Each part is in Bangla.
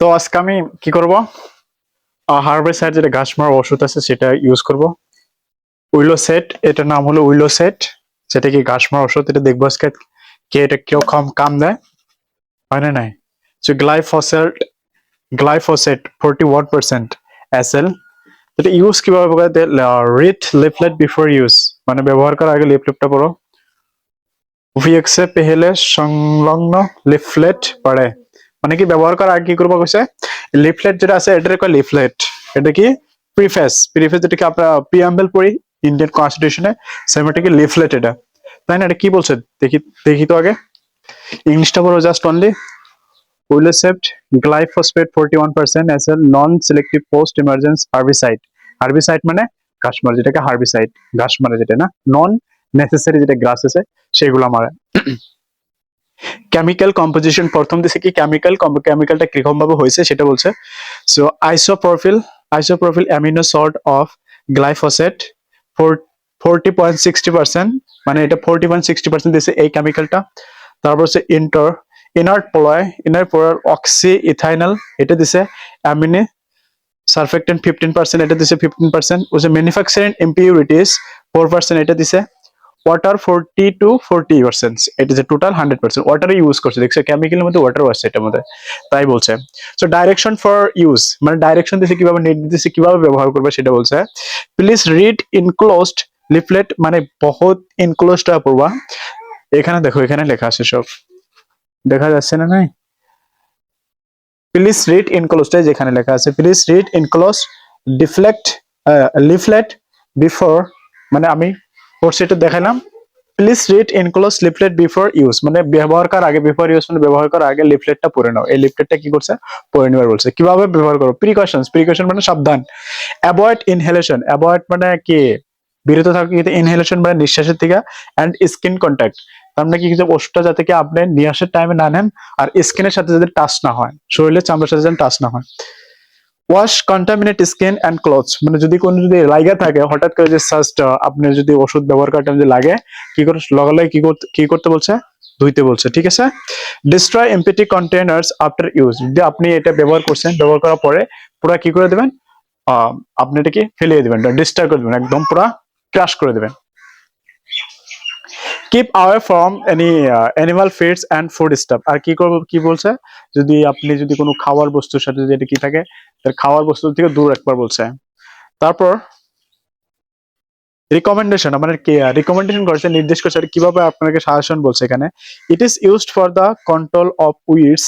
তো আজকে আমি কি করব, হার্বাইসাইড যেটা ঘাস মারার ওষুধ আছে সেটা ইউজ করব। উইলো সেট, এটার নাম হলো উইলো সেট, যেটা কি ঘাস মারার ওষুধ। এটা দেখবো আজকে কে এটা কেউ কম কাম দেয়, হয় না নাই। So glyphosate 41% SL। এটা ইউজ কিভাবে করে, রিড লিফলেট বিফোর ইউজ, মানে ব্যবহার করার আগে লিফলেটটা পড়ো। ভিএক্সে পেহেলে সংলগ্ন লিফলেট পড়ে, মানে কি ব্যবহার করার আগে কি করবো কইছে, লিফলেট যেটা আছে এটার কয় লিফলেট। এটা কি প্রিফেস যেটাকে আমরা প্রিয়াম্বল পড়ি ইন্ডিয়ান কনস্টিটিউশনে, সেম এটা কি লিফলেট এটা, তাই না? এটা কি বলছে দেখি, দেখি তো আগে ইংলিশটা বলো জাস্ট অনলি। উইলোসেপ্ট glyphosate 41% as a non-selective post-emergence herbicide। Herbicide মানে ঘাস মারে, যেটাকে হার্বিসাইড ঘাস মারে যেটা, না নন নেসেসারি যেটা গ্রাস আছে সেগুলো মারে। কেমিক্যাল কম্পোজিশন প্রথম দিছে কি কেমিক্যালটা কিরকম ভাবে হয়েছে সেটা বলছে। So isopropyl amino salt of glyphosate 40.60%, মানে এটা 40.60% দিছে এই কেমিক্যালটা। তারপর হচ্ছে ইনার্ট পোলার অক্সি ইথাইনাল, এটা দিছে। অ্যামিনো সারফেক্টেন্ট 15%, এটা দিছে 15%। হচ্ছে ম্যানুফ্যাকচারিং ইম্পিউরিটিস 4%, এটা দিছে। ওয়াটার 40 to 40%, এটা যে টোটাল 100% ওয়াটারই ইউজ করছে, দেখছো কেমিক্যালের মধ্যে ওয়াটার আছে এটার মধ্যে, তাই বলছে। সো ডাইরেকশন ফর ইউজ, মানে ডাইরেকশন দিছে কিভাবে, নির্দেশ কিভাবে ব্যবহার করবে সেটা বলছে। প্লিজ রিড ইনক্লোজড লিফলেট, মানে বহুত ইনক্লোজড পড়বা। এখানে দেখো, এখানে লেখা আছে সব, দেখা যাচ্ছে না নাই? প্লিজ রিড ইনক্লোজড, যেখানে লেখা আছে please read enclose deflect leaflet before, মানে আমি পড়ছি এটা দেখালাম। Please read enclose leaflet before use, মানে ব্যবহার করার আগে, বিফোর ইউজ মানে ব্যবহার করার আগে লিফলেটটা পড়ে নাও। এই লিফলেটটা কি করছে, পড়ে নেবার বলছে। কিভাবে ব্যবহার করো, প্রিকশন মানে সাবধান। অ্যাভয়েড ইনহেলেশন, অ্যাভয়েড মানে কি বিরত থাকা, ইনহেলেশন মানে নিঃশ্বাসের থেকে। অ্যান্ড স্কিন কন্ট্যাক্ট, তার মানে কি ওষুধটা যাতে কি আপনি নিয়ে আসার টাইমে না নেন, আর স্কিনের সাথে যাতে টাচ না হয়, শরীরের চামড়ার সাথে যেন টাচ না হয়। Wash contaminate skin and clothes, মানে যদি কোনো যদি লাগা থাকে হঠাৎ করে, যে সাস্ট আপনি যদি ওষুধ ব্যবহার করার টাইমে যদি লাগে, কি করে লগালে কি করতে বলছে, ধুইতে বলছে, ঠিক আছে। ডিস্ট্রয় এমপিটি কন্টেনার্স আফটার ইউজ, যদি আপনি এটা ব্যবহার করছেন, ব্যবহার করার পরে পুরো কি করে দেবেন, আপনি এটাকে ফেলিয়ে দেবেন, ডিস্ট্রয় করে দেবেন, একদম পুরো ক্রাশ করে দেবেন। Keep away from any animal feeds and foodstuff, আর কি করবো, কি বলছে, যদি আপনি যদি কোনো খাওয়ার বস্তুর সাথে যদি এটা কি থাকে, তার খাওয়ার বস্তু থেকে দূর রাখবার বলছে। তারপর রিকমেন্ডেশন, মানে রিকমেন্ডেশন করছে, নির্দেশ করছে কিভাবে আপনাকে সাজেশন বলছে এখানে। It is used for the control of weeds,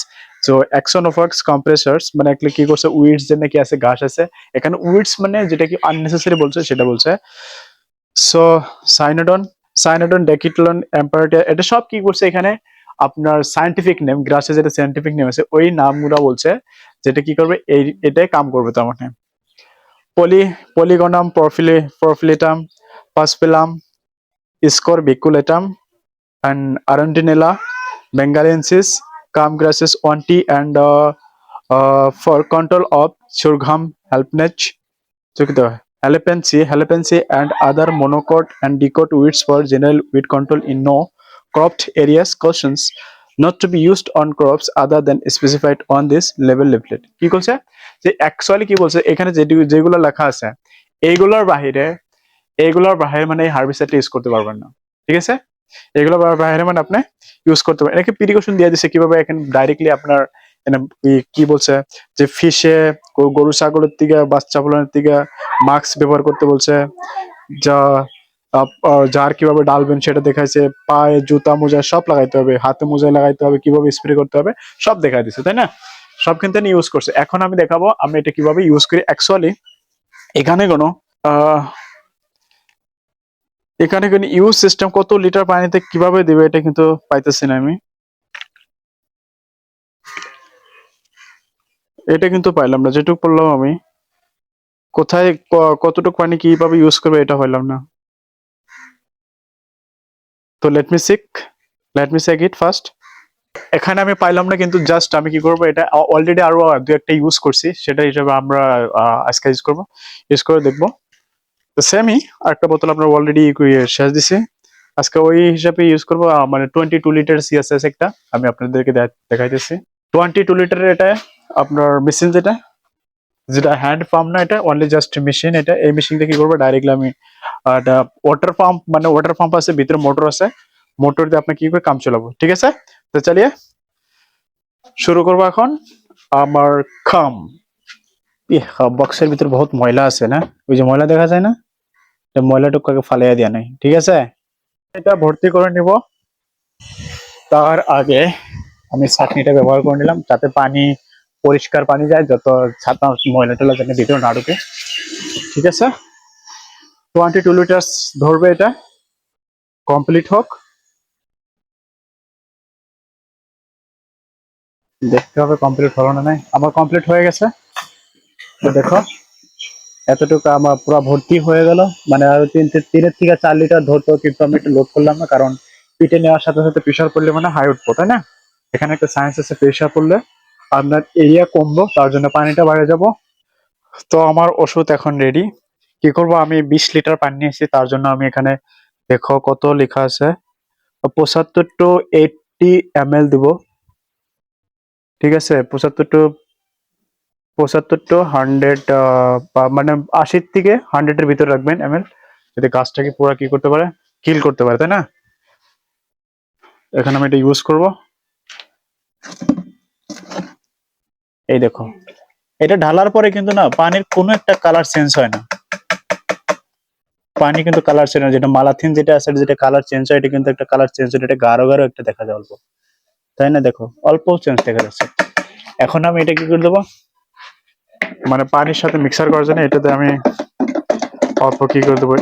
so অ্যাক্সোনোফাক্স কম্প্রেসার্স, মানে কি করছে, উইডস যে নাকি আছে, ঘাস আছে এখানে, উইডস মানে যেটা কি আননেসেসারি বলছে সেটা বলছে। সো সাইনোডন ডেকিটলন এম্পারেটিয়া, এটা সব কি করছে এখানে, আপনার সায়েন্টিফিক নেম, গ্রাসে যেটা সায়েন্টিফিক নেম আছে ওই নামগুলো বলছে, যেটা কি করবে, এটাই কাম করবে। তার মানে পলিগনাম প্রফিলিটাম পাসপেলাম স্করবিকুলেটাম and Arundinella bengalensis come grasses 1T, and for control of sorghum, halepensi and other monocot and dicot weeds for general weed control in no cropped areas. Cautions not to be used on crops other than specified on this level leaflet। কি বলছে, যে অ্যাকচুয়ালি কি বলছে এখানে, যেগুলো লেখা আছে এইগুলোর বাহিরে মানে হার্বিসাইডটা ইউজ করতে পারবেন না, ঠিক আছে। এগুলো বাইরে মানে আপনি ইউজ করতে পারেন। এটাকে প্রিকশন দিয়ে দিচ্ছে কিভাবে, এখানে ডাইরেক্টলি আপনার কি বলছে, যে ফিশে, গরু ছাগলের থেকে, বাচ্চা ফলানোর থেকে মাস্ক ব্যবহার করতে বলছে, যা যার কিভাবে ডালবেন সেটা দেখাইছে, পায়ে জুতা মোজা সব লাগাইতে হবে, হাতে মোজা লাগাইতে হবে, কিভাবে স্প্রে করতে হবে সব দেখাই দিচ্ছে, তাই না। সব কিন্তু ইউজ করছে। এখন আমি দেখাবো আমি এটা কিভাবে ইউজ করি। অ্যাকচুয়ালি এখানে কোনো আহ এখানে কিন্তু ইউজ সিস্টেম, কত লিটার পানিতে কিভাবে দিবে এটা কিন্তু পাইতেছি না আমি, এটা কিন্তু পাইলাম না। যেটুকু পড়লাম আমি, কোথায় কতটুকু পানি কিভাবে ইউজ করবে এটা পাইলাম না। তো let me check it first. এখানে আমি পাইলাম না, কিন্তু জাস্ট আমি কি করবো, এটা অলরেডি আরো দু একটা ইউজ করছি, সেটা হিসেবে আমরা আজকে ইউজ করে দেখবো। তো সেমই আরেকটা বোতল আপনার অলরেডি শেষ দিছি, আজকে ওই হিসাবে ইউজ করবো। মানে 22 লিটার সিএসএস একটা আমি আপনাদেরকে দেখাইতেছি। 22 লিটারের এটা আপনার মেশিন, যেটা যেটা হ্যান্ড পাম্প না, এটা অনলি জাস্ট মেশিন। এটা এই মেশিনটা কি করবো, ডাইরেক্টলি আমি ওয়াটার পাম্প, মানে ওয়াটার পাম্প আছে, ভিতরে মোটর আছে, মোটর দিয়ে আপনি কি করে কাম চালাবো। ঠিক আছে, তো চালিয়ে শুরু করবো এখন আমার কাম। বক্সের ভিতরে বহুত ময়লা আছে না, ওই যে ময়লা দেখা যায় না, ময়লাটুকু আগে ফালাইয়া দেওয়া নাই। ঠিক আছে, এটা ভর্তি করে নিব। তার আগে আমি ছাঁকনিটা ব্যবহার করে নিলাম, যাতে পানি পরিষ্কার পানি যায়, যত ছাতা ময়লা টলা যেন ভিতরে না ঢুকে। ঠিক আছে, 22 লিটার ধরবে, এটা কমপ্লিট হোক, দেখতে হবে কমপ্লিট হলো না নাই। আমার কমপ্লিট হয়ে গেছে, তো দেখো এতটুকু আমার পুরো ভর্তি হয়ে গেল। মানে আরো 3 থেকে 4 লিটার ধরতো, কিন্তু আমি একটু লোড করলাম না, কারণ পিঠে নেওয়ার সাথে সাথে প্রেশার পড়লে মানে হাই উঠবো, তাই না। এখানে একটা সায়েন্স আছে, প্রেশার পড়লে আপনার এরিয়া কমবো, তার জন্য পানিটা বাইরে যাব। তো আমার ওষুধ এখন রেডি। কি করব, আমি 20 লিটার পানি নিয়েছি, তার জন্য আমি এখানে দেখো কত লেখা আছে, 75 to 80 ml দিব। ঠিক আছে, 75 to 100, মানে 80 থেকে 100 এর ভিতরে রাখবেন ml, যাতে গাছটাকে পুরো কি করতে পারে, কিল করতে পারে, তাই না। এখানে আমি এটা ইউজ করব। এই দেখো, এটা ঢালার পরে কিন্তু না পানির কোনো একটা কালার চেঞ্জ হয় না, পানি কিন্তু কালার চেঞ্জ হয়, যেটা মালাথিন যেটা আছে, যেটা কালার চেঞ্জ হয়, এটা কিন্তু একটা কালার চেঞ্জ হয়, এটা গাঢ় গাঢ় একটা দেখা যায় অল্প, তাই না। দেখো অল্প চেঞ্জ দেখা যাচ্ছে। এখন আমি এটা কি করে দেবো, মানে পানির সাথে মিক্সার করার জন্য এটাতে আমি অল্প কি করে দেবো,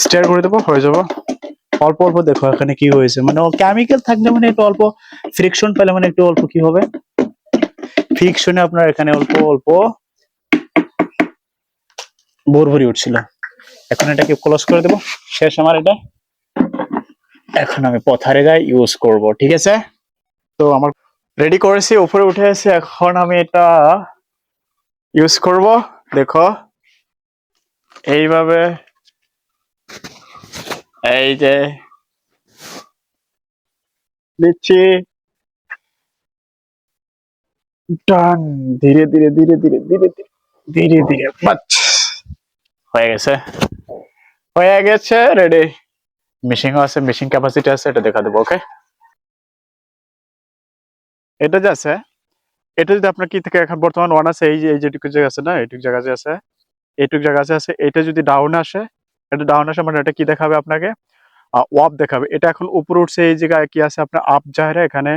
স্টার করে দেবো, হয়ে যাবো। অল্প অল্প দেখো এখানে কি হয়েছে, মানে কেমিক্যাল থাকলে মানে একটু অল্প ফ্রিকশন পেলে মানে একটু অল্প কি হবে, ফ্রিকশনে আপনার এখানে অল্প অল্প ভরভরি উঠছিল। এখন এটাকে ক্লোজ করে দেবো, শেষ আমার এটা। এখন আমি পথারে যাই ইউজ করব। ঠিক আছে, তো আমার রেডি করেছি, উপরে উঠে এসে এখন আমি এটা ইউজ করব। দেখো এইভাবে, এই যে দিচ্ছি, টান, ধীরে ধীরে ধীরে ধীরে ধীরে ধীরে ধীরে ধীরে, বাস হয়ে গেছে, হয়ে গেছে, রেডি। মেশিনও আছে, মেশিন ক্যাপাসিটি আছে, এটা দেখা দেবো। ওকে, এটা যে আছে, এটা যদি আপনার কি থেকে এখন বর্তমান ওয়ান আছে, এই যে এই যেটুকু জায়গা আছে না, এইটুকু জায়গা যে আছে, এইটুকু জায়গা আছে আছে, এটা যদি ডাউন আসে, এটা ডাউন আসে মানে এটা কি দেখাবে আপনাকে, ওয়াপ দেখাবে। এটা এখন উপরে উঠছে, এই জায়গায় কি আছে আপনার আপ জায়গা, এখানে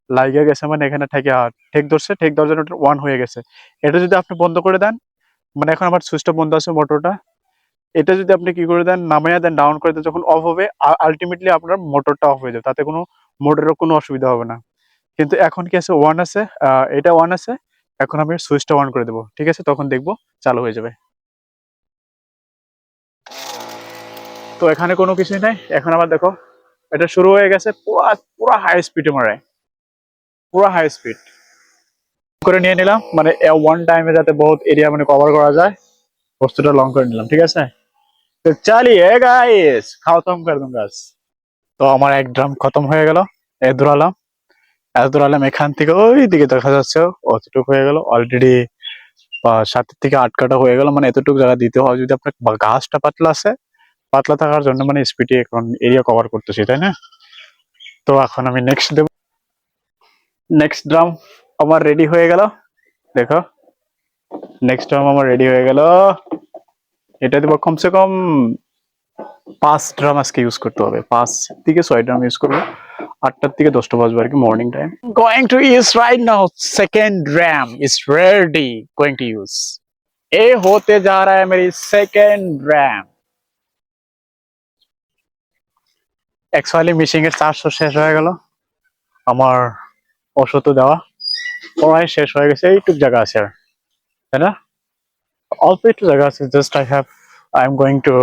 লাইগে গেছে, মানে এখানে থেকে ঠেক ধরছে, ঠেক ধরার জন্য ওয়ান হয়ে গেছে। এটা যদি আপনি বন্ধ করে দেন, মানে এখন আমার সুইচটা বন্ধ আছে মোটরটা, এটা যদি আপনি কি করে দেন, নামাইয়া দেন, ডাউন করে দেন, যখন অফ হবে আলটিমেটলি আপনার মোটরটা অফ হয়ে যাবে, তাতে কোনো মোটরের কোনো অসুবিধা হবে না। কিন্তু এখন কি আছে, ওয়ান আছে, এটা ওয়ান আছে, এখন আমি সুইচটা অন করে দেবো। ঠিক আছে, তখন দেখবো চালু হয়ে যাবে। তো এখানে কোনো কিছুই নাই, এখন আবার দেখো এটা শুরু হয়ে গেছে, পুরা পুরা হাই স্পিডে মারে, পুরা হাই স্পিড করে নিয়ে নিলাম, মানে ওয়ান টাইমে যাতে বহুত এরিয়া মানে কভার করা যায়, বস্তুটা লং করে নিলাম। ঠিক আছে, তো চালিয়ে গাইস খতম করে দুম গাছ। তো আমার এক ড্রাম খতম হয়ে গেল, এ দৌড়ালাম, এত দৌড়ালাম, এখান থেকে ওই দিকে দেখা যাচ্ছে অতটুকু হয়ে গেল অলরেডি, 7 থেকে 8 কাটা হয়ে গেল, মানে এতটুকু জায়গা দিতে হয় যদি আপনার গাছটা পাতলা আছে, পাতলা থাকার জন্য মানে স্পিডে এখন এরিয়া কভার করতেছি, তাই না। তো এখন আমি নেক্সট দেব, নেক্সট ড্রাম আমার রেডি হয়ে গেল। দেখো নেক্সট ড্রাম আমার রেডি হয়ে গেল, এটা দেবো কমসে কম 5 ড্রাম আজকে ইউজ করতে হবে, 5 থেকে 6 ড্রাম ইউজ করবো, 8টা থেকে 10টা বাজবে আর কি, morning time. Going to use right now, second drum is ready, going to use. ये होते जा रहा है मेरी सेकंड ड्राम। एक्चुअली मिशिंग এর চার্জ শেষ হয়ে গেল, আমার ওষুধ দেওয়া প্রায় শেষ হয়ে গেছে, এইটুক জায়গা আছে আর, তাই না, অল্প একটু জায়গা আছে, just I am going to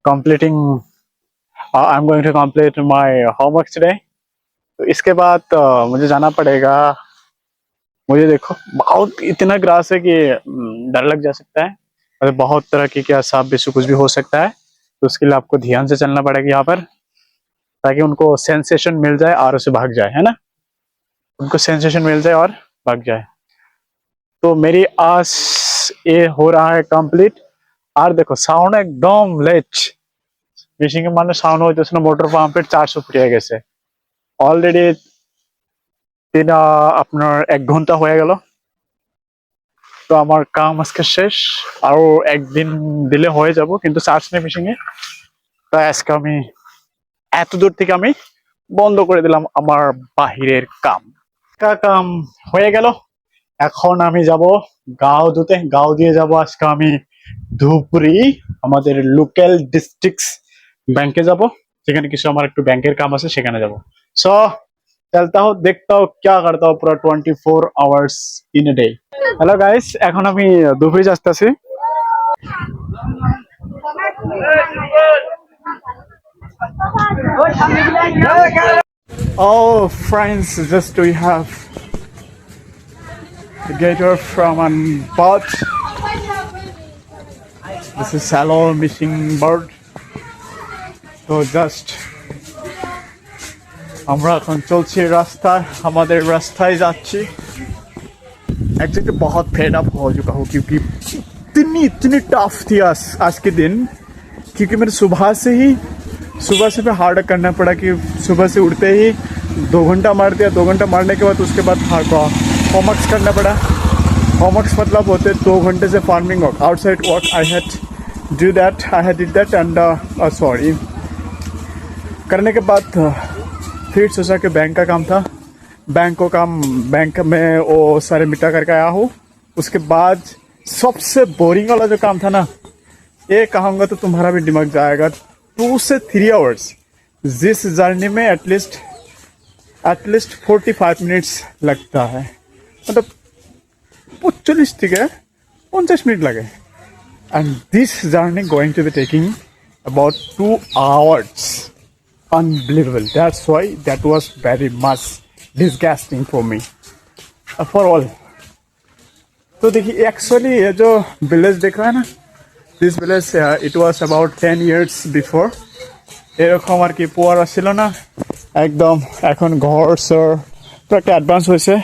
completing I am going to complete my homework today. तो इसके बाद मुझे जाना पड़ेगा, मुझे देखो बहुत इतना ग्रास है कि डर लग जा सकता है, और बहुत तरह की क्या सांप बिच्छू कुछ भी हो सकता है, तो उसके लिए आपको ध्यान से चलना पड़ेगा यहाँ पर, ताकि उनको सेंसेशन मिल जाए और उसे भाग जाए, है ना। उनको सेंसेशन मिल जाए और भाग जाए। तो मेरी आस ये हो रहा है कंप्लीट। और देखो साउंड एकदम लेट মেশিন মানে সাউন্ড হইতেছে না মোটর পাম্পের 400 ফুটিয়ে গেছে অলরেডি আপনার 1 ঘন্টা হয়ে গেল। তো আমার কাম আজকে শেষ, আরো একদিন দিলে হয়ে যাব, কিন্তু চার্জ নেই মেশিনে। তাই আজকে আমি এত দূর থেকে আমি বন্ধ করে দিলাম আমার বাহিরের কাম। কাম হয়ে গেল। এখন আমি যাব গাঁও ধুতে। গাঁও দিয়ে যাব আজকে আমি ধুপরি, আমাদের লোকাল ডিস্ট্রিক্ট ব্যাংকে যাব, সেখানে কিছু আমার একটু ব্যাংকের কাম আছে, সেখানে যাব। সো चलता हूँ, देखता हूँ क्या करता हूँ पूरा 24 hours in a day. Hello guys, এখন আমি ধুপরি যাচ্ছি। Oh friends, just we have the gator from an bird. This is hello missing bird. So just আমরা এখন চলছি রাস্তায়, আমাদের রাস্তায় যাচ্ছি। एक्चुअली बहुत फेड अप हो चुका हूँ क्योंकि इतनी टफ थी आज के दिन, क्योंकि मेरे सुबह से मैं हार्ड करना पड़ा कि सुबह से उठते ही 2 घंटा मार दिया। 2 घंटा मारने के बाद उसके बाद होमवर्क्स करना पड़ा। होमवर्क्स मतलब होते 2 घंटे से farming work, outside work. I had did that and sorry करने के बाद फिर सोचा कि बैंक का काम था, बैंक में वो सारे मिटा करके आया हूँ। उसके बाद सबसे बोरिंग वाला जो काम था ना, ये कहूँगा तो तुम्हारा भी दिमाग जाएगा। 2 से 3 आवर्स जिस जर्नी में एटलीस्ट 45 मिनट्स लगता है, मतलब 45 ठीक है 50 मिनट लगे। And this journey going to be taking about 2 hours. Unbelievable. That's why that was very much disgusting for me, for all. तो देखिए एक्चुअली ये जो विलेज देख रहा है ना, this village it was about 10 years before এরকম আর কি পোয়ার ছিল না একদম। এখন ঘর সর তো একটা অ্যাডভান্স হয়েছে,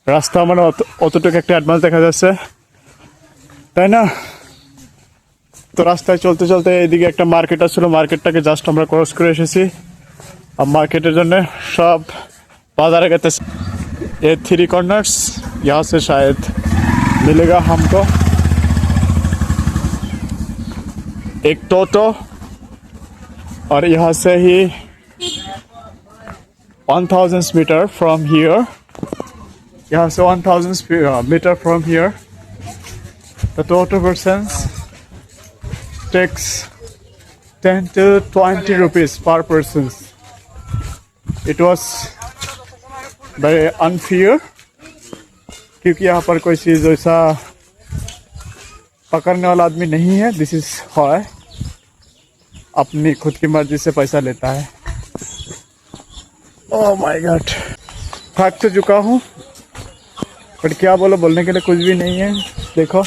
রাস্তা মানে অতটুকু একটা অ্যাডভান্স দেখা যাচ্ছে, তাই না? তো রাস্তায় চলতে চলতে এদিকে একটা মার্কেট আসছিল, মার্কেটটাকে জাস্ট আমরা ক্রস করে এসেছি। আর মার্কেটের জন্য সব बाजार गए थे। ये 3 कॉर्नर्स, यहाँ से शायद मिलेगा हमको एक टोटो, और यहाँ से ही 1000 मीटर फ्रॉम हियर, यहाँ से 1000 metre from here the total persons takes 10 to 20 rupees per person. It was very unfair क्योंकि यहाँ पर कोई चीज़ ऐसा पकड़ने वाला आदमी नहीं है। दिस इज हाउ अपनी खुद की मर्जी से पैसा लेता है। ओह माय गॉड, थक तो चुका हूँ, बट क्या बोलो, बोलने के लिए कुछ भी नहीं है। देखो,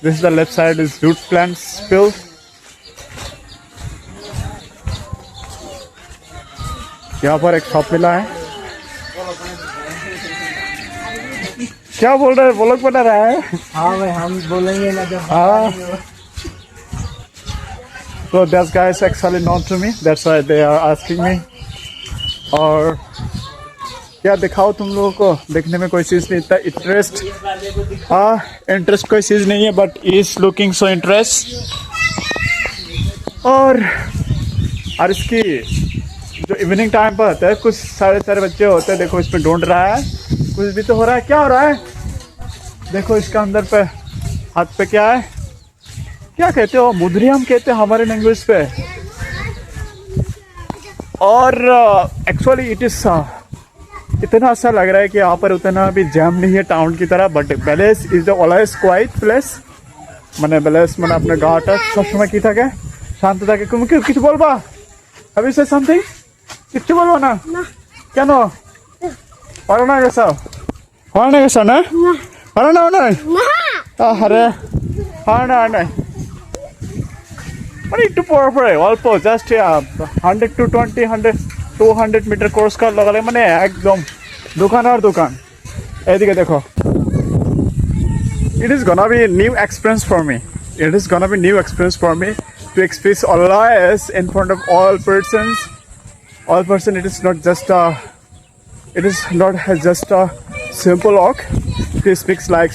this is the left side is jute plants field. यहाँ पर एक शॉप मिला है। क्या बोल रहे हैं, ब्लॉग बना रहा है? हाँ भाई, हम बोलेंगे ना जब। हाँ, so that guy is actually known to me, that's why they are asking me। और क्या दिखाओ तुम लोगों को, देखने में कोई चीज़ नहीं, इतना इंटरेस्ट कोई चीज़ नहीं है, but is looking so interest. और इसकी जो इवनिंग टाइम पर होता है, कुछ सारे बच्चे होते हैं, देखो इसमें ढूंढ रहा है, कुछ भी तो हो रहा है। क्या हो रहा है? देखो इसका अंदर पे हाथ पे क्या है, क्या कहते हो, मुद्री हम कहते हैं हमारे लैंग्वेज पे। और एक्चुअली इट इज इतना अच्छा लग रहा है कि यहाँ पर उतना भी जैम नहीं है टाउन की तरह, बट बेलेस is the always quiet place. মানে বেলেস মানে আপনার গাটা সবসময় কি থাকে, শান্ত থাকে। তুমি কি কিছু বলবা? Have you say something? কিচ্ছু বলবো না? কেন? পারো না গেছো? হয় না গেছো না? পারো না নয়? আরে হয় না নাই, মানে একটু পরে অল্প জাস্ট 100 to 200 মিটার কোর্স করার লগালে মানে একদম দোকান আর দোকান এদিকে দেখো it is gonna be a new experience for me. It is gonna be new experience for me to express always in front of all persons. All person, it is not just a simple walk. He speaks like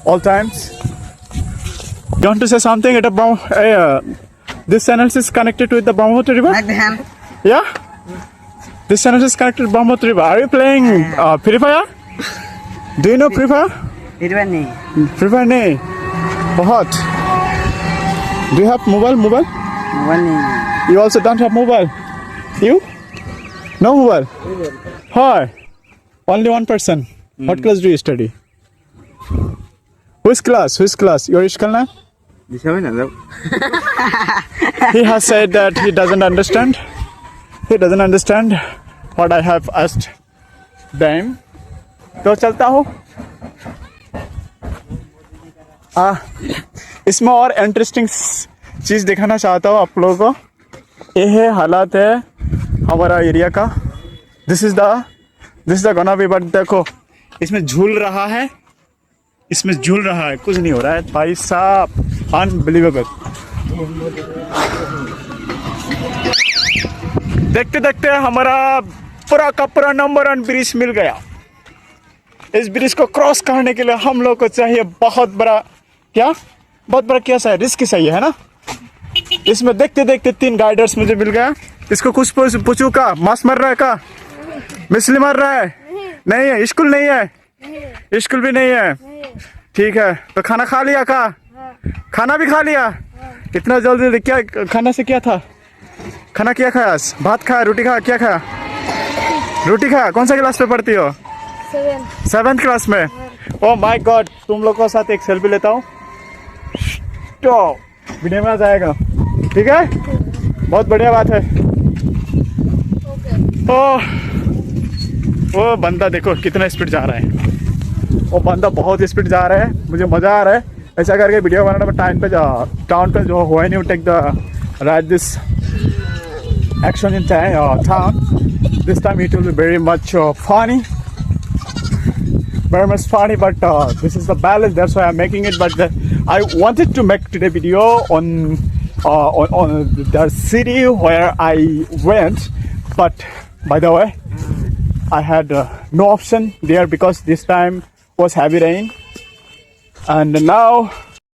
all times. You want to say something? This channel is connected with the Brahmaputra river. Yeah. This channel is connected to Brahmaputra river. Are you playing Free Fire? Do you know Free Fire? इधर नहीं Free Fire नहीं बहुत Do you have mobile? Mobile नहीं You also don't have mobile? You? No mobile? Hi. Only one person. What class do you study? Which class? Your school name? दिशा ना जब He has said that he doesn't understand. He doesn't understand what I have asked them. तो चलता हूँ इसमें और इंटरेस्टिंग चीज दिखाना चाहता हूँ आप लोगों को ये है हालात है हमारा एरिया का this is the gonna be but देखो इसमें झूल रहा है कुछ नहीं हो रहा है भाई साहब अनबिलीवेबल देखते देखते हमारा पूरा का पूरा नंबर 1 ब्रिज मिल गया इस ब्रिज को क्रॉस करने के लिए हम लोग को चाहिए बहुत बड़ा क्या चाहिए रिस्क चाहिए है ना इसमें देखते देखते 3 गाइडर्स मुझे मिल गया इसको कुछ पूछू का मांस मर रहा है का मछली मर रहा है नहीं है स्कूल नहीं है स्कूल भी नहीं है ठीक है तो खाना खा लिया का खाना भी खा लिया इतना जल्दी क्या खाना से क्या था खाना क्या खाया भात खाया रोटी खाया क्या खाया रोटी खाया कौन सा क्लास पे पढ़ती हो 7th क्लास में ओ माय गॉड तुम लोग के साथ एक सेल्फी लेता हूँ तो वीडियो में आ जाएगा ठीक है बहुत बढ़िया बात है ओ बंदा देखो कितना स्पीड जा रहा है वो बंदा बहुत स्पीड जा रहा है मुझे मज़ा आ रहा है ऐसा करके वीडियो बनाने में टाउन पे जो हुआ नहीं take the right this action in town this time it will be very much funny very much funny but this is the balance that's why I'm making it but I wanted to make today video on the city where I went but by the way I had no option there because this time was heavy rain and now